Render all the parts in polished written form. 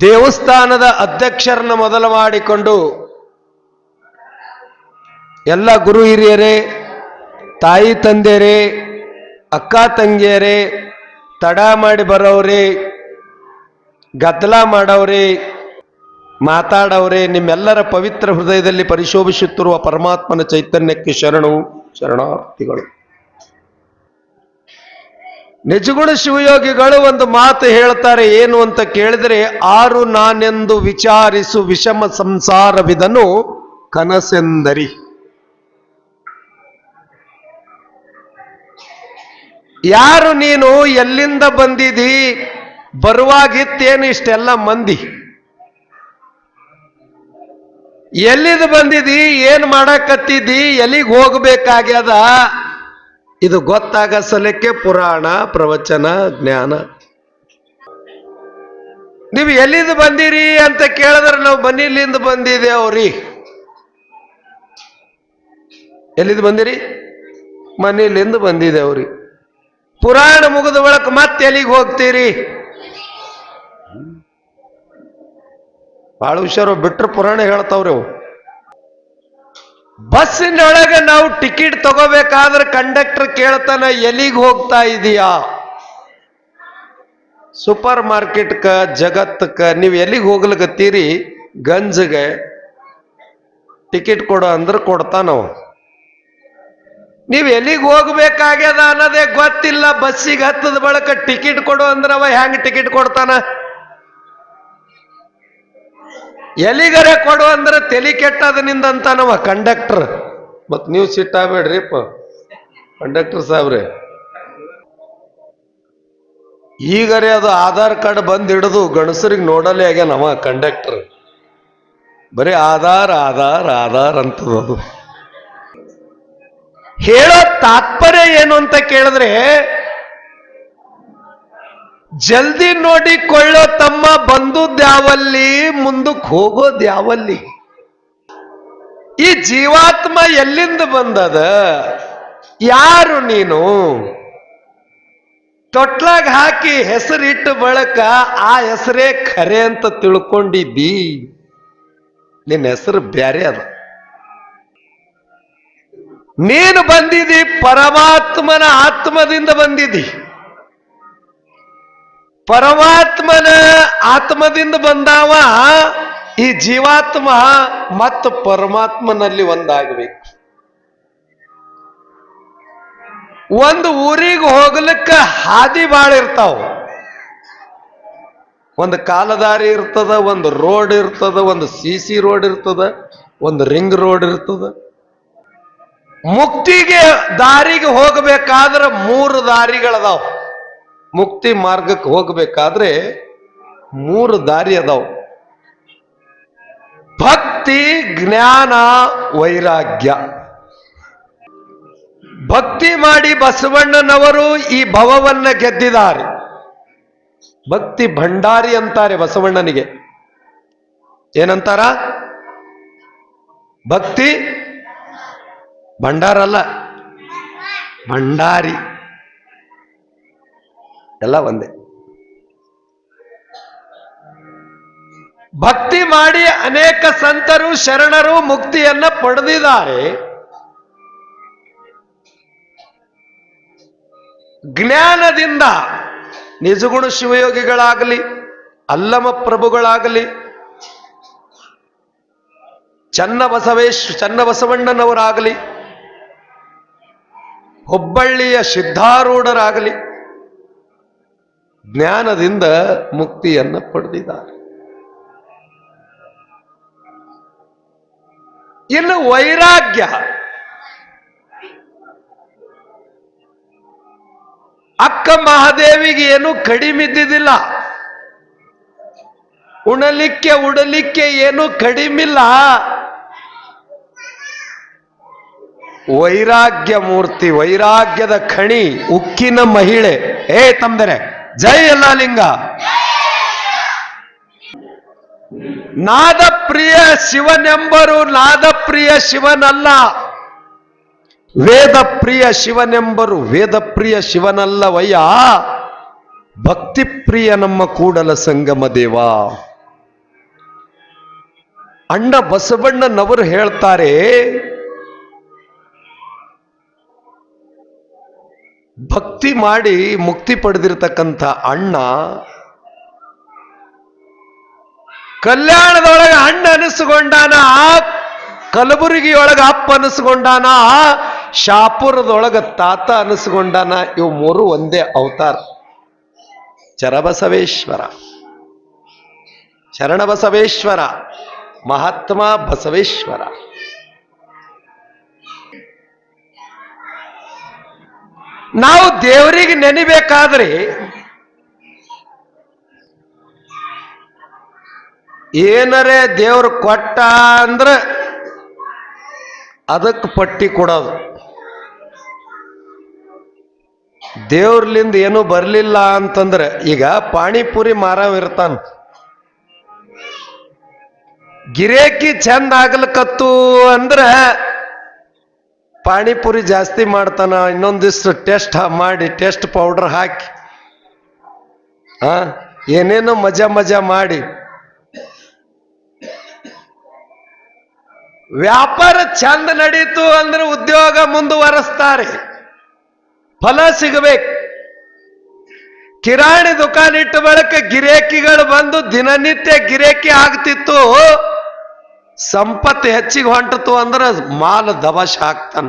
ದೇವಸ್ಥಾನದ ಅಧ್ಯಕ್ಷರನ್ನು ಮೊದಲು ಮಾಡಿಕೊಂಡು ಎಲ್ಲ ಗುರು ಹಿರಿಯರೇ, ತಾಯಿ ತಂದೆಯರೇ, ಅಕ್ಕ ತಂಗಿಯರೇ, ತಡ ಮಾಡಿ ಬರೋರೇ, ಗದ್ದಲ ಮಾಡೋರೇ, ಮಾತಾಡೋರೇ, ನಿಮ್ಮೆಲ್ಲರ ಪವಿತ್ರ ಹೃದಯದಲ್ಲಿ ಪರಿಶೋಭಿಸುತ್ತಿರುವ ಪರಮಾತ್ಮನ ಚೈತನ್ಯಕ್ಕೆ ಶರಣಾರ್ಥಿಗಳು. ನಿಜಗುಣ ಶಿವಯೋಗಿಗಳು ಒಂದು ಮಾತು ಹೇಳ್ತಾರೆ. ಏನು ಅಂತ ಕೇಳಿದರೆ, ಆರು ನಾನೆಂದು ವಿಚಾರಿಸು ವಿಷಮ ಸಂಸಾರವಿದನು ಕನಸೆಂದರಿ. ಯಾರು ನೀನು, ಎಲ್ಲಿಂದ ಬಂದಿದಿ, ಬರುವಾಗಿತ್ತೇನು ಇಷ್ಟೆಲ್ಲ ಮಂದಿ, ಎಲ್ಲಿಂದ ಬಂದಿದಿ, ಏನ್ ಮಾಡಕತ್ತಿದ್ದಿ, ಎಲ್ಲಿಗೆ ಹೋಗ್ಬೇಕಾಗ್ಯದ, ಇದು ಗೊತ್ತಾಗ ಸಲಕ್ಕೆ ಪುರಾಣ ಪ್ರವಚನ ಜ್ಞಾನ. ನೀವು ಎಲ್ಲಿಂದ ಬಂದಿರಿ ಅಂತ ಕೇಳಿದ್ರೆ ನಾವು ಮನೆಯಲ್ಲಿಂದ ಬಂದಿದ್ದೇವ್ರಿ. ಎಲ್ಲಿಂದ ಬಂದಿರಿ? ಮನೆಯಲ್ಲಿಂದ ಬಂದಿದ್ದೇವ್ರಿ. ಪುರಾಣ ಮುಗಿದ ಬಳಿಕ ಮತ್ತೆ ಎಲ್ಲಿಗೆ ಹೋಗ್ತೀರಿ? ಬಹಳ ಹುಷಾರು, ಬಿಟ್ರೆ ಪುರಾಣ ಹೇಳ್ತಾವ್ರಿ ಅವು. ಬಸ್ಸಿನೊಳಗೆ ನಾವು ಟಿಕೆಟ್ ತಗೋಬೇಕಾದ್ರೆ ಕಂಡಕ್ಟರ್ ಕೇಳ್ತಾನ, ಎಲ್ಲಿಗೆ ಹೋಗ್ತಾ ಇದೀಯಾ? ಸೂಪರ್ ಮಾರ್ಕೆಟ್ಕ, ಜಗತ್ತಕ್ಕ. ನೀವು ಎಲ್ಲಿಗೆ ಹೋಗ್ಲಿಕತ್ತೀರಿ? ಗಂಜ್ಗೆ. ಟಿಕೆಟ್ ಕೊಡೋ ಅಂದ್ರೆ ಕೊಡ್ತಾನವ. ನೀವು ಎಲ್ಲಿಗೆ ಹೋಗ್ಬೇಕಾಗ್ಯದ ಅನ್ನೋದೇ ಗೊತ್ತಿಲ್ಲ. ಬಸ್ಸಿಗೆ ಹತ್ತದ ಬಳಿಕ ಟಿಕೆಟ್ ಕೊಡು ಅಂದ್ರೆ ಅವ ಹೆಂಗ್ ಟಿಕೆಟ್ ಕೊಡ್ತಾನ? ಎಲ್ಲಿಗರೆ ಕೊಡು ಅಂದ್ರೆ ತಲೆ ಕೆಟ್ಟದನಿಂದ ಅಂತಾನವ ಕಂಡಕ್ಟರ್. ಮತ್ ನೀವು ಸಿಟ್ಟಾಗಬೇಡ್ರಿಪ್ಪ ಕಂಡಕ್ಟರ್ ಸಾಬ್ರೆ. ಈಗರೆ ಅದು ಆಧಾರ್ ಕಾರ್ಡ್ ಬಂದ್ ಹಿಡಿದು ಗಣಸರಿಗೆ ನೋಡಲೇ ಆಗ್ಯಾನವ ಕಂಡಕ್ಟರ್. ಬರೀ ಆಧಾರ್ ಆಧಾರ್ ಆಧಾರ್ ಅಂತದದು. ಹೇಳೋ ತಾತ್ಪರ್ಯ ಏನು ಅಂತ ಕೇಳಿದ್ರೆ, ಜಲ್ದಿ ನೋಡಿಕೊಳ್ಳೋ ತಮ್ಮ, ಬಂದುದ್ಯಾವಲ್ಲಿ, ಮುಂದಕ್ಕೆ ಹೋಗೋದ್ಯಾವಲ್ಲಿ? ಈ ಜೀವಾತ್ಮ ಎಲ್ಲಿಂದ ಬಂದದ? ಯಾರು ನೀನು? ತೊಟ್ಲಾಗ ಹಾಕಿ ಹೆಸರಿಟ್ಟು ಬಳಕ ಆ ಹೆಸರೇ ಖರೆ ಅಂತ ತಿಳ್ಕೊಂಡಿದ್ದಿ. ನಿನ್ನ ಹೆಸರು ಬ್ಯಾರೆ ಅದ. ನೀನು ಬಂದಿದ್ದಿ ಪರಮಾತ್ಮನ ಆತ್ಮದಿಂದ ಬಂದಿದ್ದಿ. ಪರಮಾತ್ಮನ ಆತ್ಮದಿಂದ ಬಂದಾವ ಈ ಜೀವಾತ್ಮ ಮತ್ತು ಪರಮಾತ್ಮನಲ್ಲಿ ಒಂದಾಗಬೇಕು. ಒಂದು ಊರಿಗೆ ಹೋಗ್ಲಿಕ್ಕ ಹಾದಿ ಬಾಳ ಇರ್ತಾವ. ಒಂದು ಕಾಲದಾರಿ ಇರ್ತದ, ಒಂದು ರೋಡ್ ಇರ್ತದ, ಒಂದು CC ರೋಡ್ ಇರ್ತದ, ಒಂದು ರಿಂಗ್ ರೋಡ್ ಇರ್ತದ. ಮುಕ್ತಿಗೆ ದಾರಿಗೆ ಹೋಗಬೇಕಾದ್ರೆ 3 ದಾರಿಗಳದಾವ. ಮುಕ್ತಿ ಮಾರ್ಗಕ್ಕೆ ಹೋಗಬೇಕಾದ್ರೆ 3 ದಾರಿ ಅದಾವ: ಭಕ್ತಿ, ಜ್ಞಾನ, ವೈರಾಗ್ಯ. ಭಕ್ತಿ ಮಾಡಿ ಬಸವಣ್ಣನವರು ಈ ಭವವನ್ನ ಗೆದ್ದಿದ್ದಾರೆ. ಭಕ್ತಿ ಭಂಡಾರಿ ಅಂತಾರೆ ಬಸವಣ್ಣನಿಗೆ. ಏನಂತಾರ? ಭಕ್ತಿ ಭಂಡಾರ ಅಲ್ಲ, ಭಂಡಾರಿ. ಎಲ್ಲ ಒಂದೇ. ಭಕ್ತಿ ಮಾಡಿ ಅನೇಕ ಸಂತರು ಶರಣರು ಮುಕ್ತಿಯನ್ನ ಪಡೆದಿದ್ದಾರೆ. ಜ್ಞಾನದಿಂದ ನಿಜಗುಣ ಶಿವಯೋಗಿಗಳಾಗಲಿ, ಅಲ್ಲಮ ಪ್ರಭುಗಳಾಗಲಿ, ಚನ್ನಬಸವಣ್ಣನವರಾಗಲಿ, ಹುಬ್ಬಳ್ಳಿಯ ಸಿದ್ಧಾರೂಢರಾಗಲಿ ಜ್ಞಾನದಿಂದ ಮುಕ್ತಿಯನ್ನ ಪಡೆದಿದ್ದಾರೆ. ಇನ್ನು ವೈರಾಗ್ಯ, ಅಕ್ಕ ಮಹಾದೇವಿಗೆ ಏನು ಕಡಿಮಿದ್ದಿದ್ದಿಲ್ಲ, ಉಣಲಿಕ್ಕೆ ಉಡಲಿಕ್ಕೆ ಏನು ಕಡಿಮಿಲ್ಲ. ವೈರಾಗ್ಯ ಮೂರ್ತಿ, ವೈರಾಗ್ಯದ ಖಣಿ, ಉಕ್ಕಿನ ಮಹಿಳೆ. ತಮ್ದರೆ ಜೈ ಅಲ್ಲಾಲಿಂಗ. ನಾದಪ್ರಿಯ ಶಿವನೆಂಬರು ನಾದಪ್ರಿಯ ಶಿವನಲ್ಲ, ವೇದ ಪ್ರಿಯ ಶಿವನೆಂಬರು ವೇದ ಪ್ರಿಯ ಶಿವನಲ್ಲವಯ್ಯ. ಭಕ್ತಿ ಪ್ರಿಯ ನಮ್ಮ ಕೂಡಲ ಸಂಗಮ ದೇವ. ಅಣ್ಣ ಬಸವಣ್ಣನವರು ಹೇಳ್ತಾರೆ, ಭಕ್ತಿ ಮಾಡಿ ಮುಕ್ತಿ ಪಡೆದಿರತಕ್ಕಂಥ ಅಣ್ಣ ಕಲ್ಯಾಣದೊಳಗೆ ಅಣ್ಣ ಅನಿಸ್ಕೊಂಡಾನ, ಕಲಬುರಗಿಯೊಳಗ ಅಪ್ಪ ಅನಿಸ್ಕೊಂಡಾನ, ಶಾಪುರದೊಳಗ ತಾತ ಅನಿಸ್ಕೊಂಡಾನ. ಇವು ಮೂರು ಒಂದೇ ಅವತಾರ. ಚರಬಸವೇಶ್ವರ, ಶರಣಬಸವೇಶ್ವರ, ಮಹಾತ್ಮ ಬಸವೇಶ್ವರ. ನಾವು ದೇವರಿಗೆ ನೆನಿಬೇಕಾದ್ರೆ ಏನರೇ ದೇವ್ರು ಕೊಟ್ಟ ಅಂದ್ರೆ ಅದಕ್ಕೆ ಪಟ್ಟಿ ಕೊಡೋದು. ದೇವ್ರಲಿಂದ ಏನೂ ಬರಲಿಲ್ಲ ಅಂತಂದ್ರೆ, ಈಗ ಪಾಣಿಪುರಿ ಮಾರವಿರ್ತಾನ, ಗಿರೇಕಿ ಚಂದ ಆಗ್ಲಿಕತ್ತು ಅಂದ್ರೆ ಪಾಣಿಪುರಿ ಜಾಸ್ತಿ ಮಾಡ್ತಾನ, ಇನ್ನೊಂದಿಷ್ಟು ಟೆಸ್ಟ್ ಮಾಡಿ ಟೆಸ್ಟ್ ಪೌಡರ್ ಹಾಕಿ ಏನೇನೋ ಮಜಾ ಮಾಡಿ ವ್ಯಾಪಾರ ಚಂದ ನಡೀತು ಅಂದ್ರೆ ಉದ್ಯೋಗ ಮುಂದುವರೆಸ್ತಾರೆ, ಫಲ ಸಿಗಬೇಕು. ಕಿರಾಣಿ ದುಕಾನ್ ಇಟ್ಟ ಬಳಿಕ ಗಿರೇಕಿಗಳು ಬಂದು ದಿನನಿತ್ಯ ಗಿರೇಕಿ ಆಗ್ತಿತ್ತು, ಸಂಪತ್ತು ಹೆಚ್ಚಿಗೆ ಹೊಂಟತು ಅಂದ್ರೆ ಮಾಲ್ ದಬಾಶ್ ಹಾಕ್ತಾನ.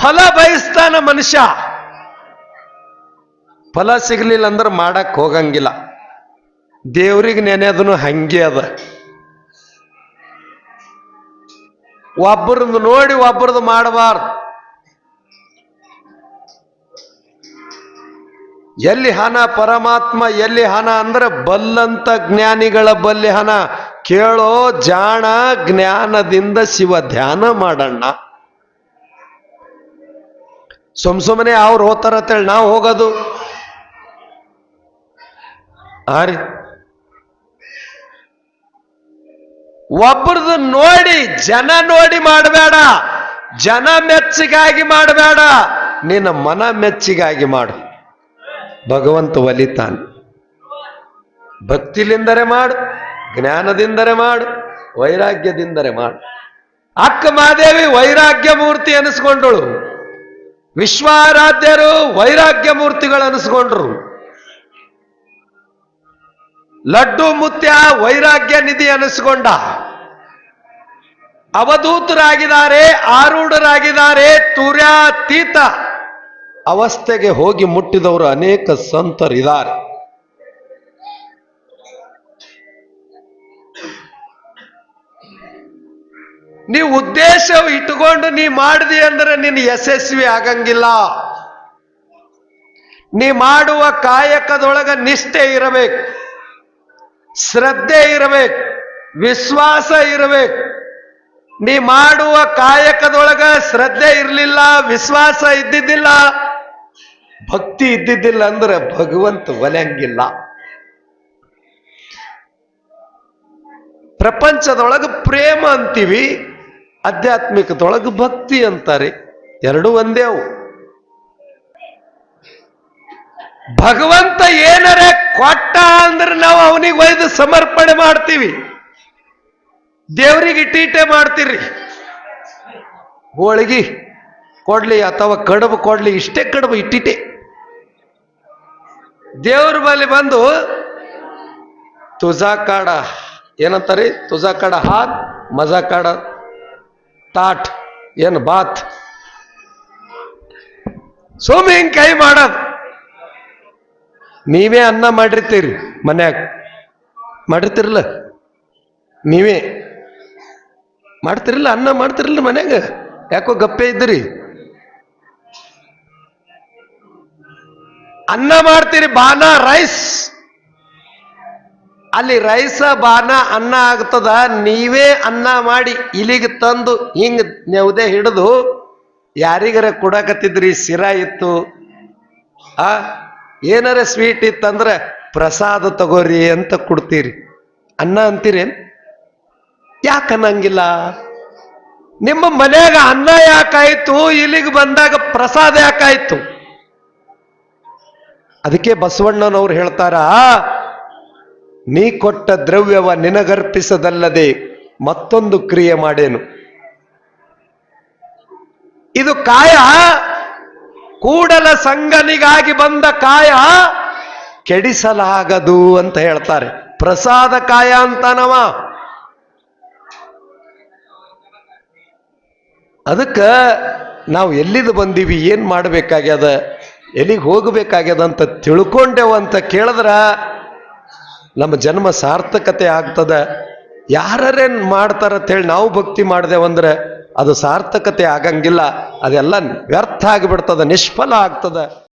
ಫಲ ಬಯಸ್ತಾನ ಮನುಷ್ಯ, ಫಲ ಸಿಗ್ಲಿಲ್ಲ ಅಂದ್ರೆ ಮಾಡಕ್ ಹೋಗಂಗಿಲ್ಲ. ದೇವ್ರಿಗೆ ನೆನೆದನು ಹಂಗೆ ಅದ. ಒಬ್ಬರದ್ದು ನೋಡಿ ಒಬ್ಬರದ್ದು ಮಾಡಬಾರ್ದು. ಎಲ್ಲಿ ಹಣ ಪರಮಾತ್ಮ, ಎಲ್ಲಿ ಹಣ ಅಂದ್ರೆ ಬಲ್ಲಂತ ಜ್ಞಾನಿಗಳ ಬಲ್ಲಿ ಹಣ. ಕೇಳೋ ಜಾಣ, ಜ್ಞಾನದಿಂದ ಶಿವ ಧ್ಯಾನ ಮಾಡಣ್ಣ. ಸುಮ್ಮನೆ ಅವ್ರು ಹೋಗ್ತಾರತ್ತೇಳಿ ನಾವು ಹೋಗೋದು ರೀ. ಒಬ್ಬರದು ನೋಡಿ ಜನ ನೋಡಿ ಮಾಡಬೇಡ, ಜನ ಮೆಚ್ಚಿಗಾಗಿ ಮಾಡಬೇಡ, ನಿನ್ನ ಮನ ಮೆಚ್ಚಿಗಾಗಿ ಮಾಡು. ಭಗವಂತ ಒಲಿತಾನೆ. ಭಕ್ತಿಲಿಂದರೆ ಮಾಡು, ಜ್ಞಾನದಿಂದರೆ ಮಾಡು, ವೈರಾಗ್ಯದಿಂದರೆ ಮಾಡು. ಅಕ್ಕ ಮಾದೇವಿ ವೈರಾಗ್ಯ ಮೂರ್ತಿ ಅನಿಸ್ಕೊಂಡಳು, ವಿಶ್ವಾರಾಧ್ಯರು ವೈರಾಗ್ಯ ಮೂರ್ತಿಗಳು ಅನಿಸ್ಕೊಂಡ್ರು. ಲಡ್ಡು ಮುತ್ಯ ವೈರಾಗ್ಯ ನಿಧಿ ಅನಿಸ್ಕೊಂಡ. ಅವಧೂತರಾಗಿದ್ದಾರೆ, ಆರೂಢರಾಗಿದ್ದಾರೆ, ತುರ್ಯಾತೀತ ಅವಸ್ಥೆಗೆ ಹೋಗಿ ಮುಟ್ಟಿದವರು ಅನೇಕ ಸಂತರಿದ್ದಾರೆ. ನೀವು ಉದ್ದೇಶ ಇಟ್ಟುಕೊಂಡು ನೀ ಮಾಡಿದಿ ಅಂದ್ರೆ ನೀನು ಯಶಸ್ವಿ ಆಗಂಗಿಲ್ಲ. ನೀ ಮಾಡುವ ಕಾಯಕದೊಳಗ ನಿಷ್ಠೆ ಇರಬೇಕು, ಶ್ರದ್ಧೆ ಇರಬೇಕು, ವಿಶ್ವಾಸ ಇರಬೇಕು. ನೀ ಮಾಡುವ ಕಾಯಕದೊಳಗ ಶ್ರದ್ಧೆ ಇರಲಿಲ್ಲ, ವಿಶ್ವಾಸ ಇದ್ದಿದ್ದಿಲ್ಲ, ಭಕ್ತಿ ಇದ್ದಿದ್ದಿಲ್ಲ ಅಂದ್ರೆ ಭಗವಂತ ಒಲೆಂಗಿಲ್ಲ. ಪ್ರಪಂಚದೊಳಗ ಪ್ರೇಮ ಅಂತೀವಿ, ಆಧ್ಯಾತ್ಮಿಕದೊಳಗ ಭಕ್ತಿ ಅಂತಾರೆ. ಎರಡೂ ಒಂದೇ ಅವು. ಭಗವಂತ ಏನರೇ ಕೊಟ್ಟ ಅಂದ್ರೆ ನಾವು ಅವನಿಗೆ ಒಯ್ದು ಸಮರ್ಪಣೆ ಮಾಡ್ತೀವಿ. ದೇವರಿಗೆ ಇಟ್ಟೀಟೆ ಮಾಡ್ತೀರಿ. ಹೋಳಿಗೆ ಕೊಡ್ಲಿ ಅಥವಾ ಕಡುಬು ಕೊಡ್ಲಿ, ಇಷ್ಟೇ ಕಡುಬು ಇಟ್ಟಿಟ್ಟೆ. ದೇವ್ರ ಬಳಿ ಬಂದು ತುಜಾ ಕಾಡ ಏನಂತಾರೆ, ತುಜಾ ಕಾಡ ಹಾತ್, ಮಜಾ ಕಾಡ ತಾಟ್, ಏನು ಬಾತ್, ಸುಮ್ಮನೆ ಹಿಂಗ್ ಕೈ ಮಾಡೋದು. ನೀವೇ ಅನ್ನ ಮಾಡಿರ್ತೀರಿ ಮನ್ಯಾಗ, ಮಾಡಿರ್ತಿರಲ್ಲ, ನೀವೇ ಮಾಡ್ತಿರಲ್ಲ, ಅನ್ನ ಮಾಡ್ತಿರಲ್ಲ ಮನ್ಯಾಗ, ಯಾಕೋ ಗಪ್ಪೆ ಇದ್ದೀರಿ. ಅನ್ನ ಮಾಡ್ತೀರಿ, ಬಾನ ರೈಸ್, ಅಲ್ಲಿ ರೈಸ ಬಾನ ಅನ್ನ ಆಗ್ತದ. ನೀವೇ ಅನ್ನ ಮಾಡಿ ಇಲ್ಲಿಗೆ ತಂದು ಹಿಂಗ್ ನೆವದೆ ಹಿಡಿದು ಯಾರಿಗರ ಕೊಡಕತ್ತಿದ್ರಿ. ಶಿರಾ ಇತ್ತು, ಏನಾರ ಸ್ವೀಟ್ ಇತ್ತಂದ್ರೆ ಪ್ರಸಾದ ತಗೋರಿ ಅಂತ ಕೊಡ್ತೀರಿ. ಅನ್ನ ಅಂತೀರೇನ್? ಯಾಕೆ ಅನ್ನಂಗಿಲ್ಲ? ನಿಮ್ಮ ಮನ್ಯಾಗ ಅನ್ನ ಯಾಕಾಯ್ತು, ಇಲ್ಲಿಗೆ ಬಂದಾಗ ಪ್ರಸಾದ ಯಾಕಾಯ್ತು? ಅದಕ್ಕೆ ಬಸವಣ್ಣನವ್ರು ಹೇಳ್ತಾರ, ನೀ ಕೊಟ್ಟ ದ್ರವ್ಯವ ನಿನಗರ್ಪಿಸದಲ್ಲದೆ ಮತ್ತೊಂದು ಕ್ರಿಯೆ ಮಾಡೇನು. ಇದು ಕಾಯ ಕೂಡಲ ಸಂಗನಿಗಾಗಿ ಬಂದ ಕಾಯ ಕೆಡಿಸಲಾಗದು ಅಂತ ಹೇಳ್ತಾರೆ. ಪ್ರಸಾದ ಕಾಯ ಅಂತನವ. ಅದಕ್ಕ ನಾವು ಎಲ್ಲಿದು ಬಂದೀವಿ, ಏನ್ ಮಾಡ್ಬೇಕಾಗ್ಯದ, ಎಲ್ಲಿಗೆ ಹೋಗಬೇಕಾಗ್ಯದ ಅಂತ ತಿಳ್ಕೊಂಡೆವು ಅಂತ ಕೇಳಿದ್ರ ನಮ್ಮ ಜನ್ಮ ಸಾರ್ಥಕತೆ ಆಗ್ತದ. ಯಾರೇನ್ ಮಾಡ್ತಾರಂತ ಹೇಳಿ ನಾವು ಭಕ್ತಿ ಮಾಡ್ದೇವಂದ್ರೆ ಅದು ಸಾರ್ಥಕತೆ ಆಗಂಗಿಲ್ಲ. ಅದೆಲ್ಲ ವ್ಯರ್ಥ ಆಗಿಬಿಡ್ತದ, ನಿಷ್ಫಲ ಆಗ್ತದ.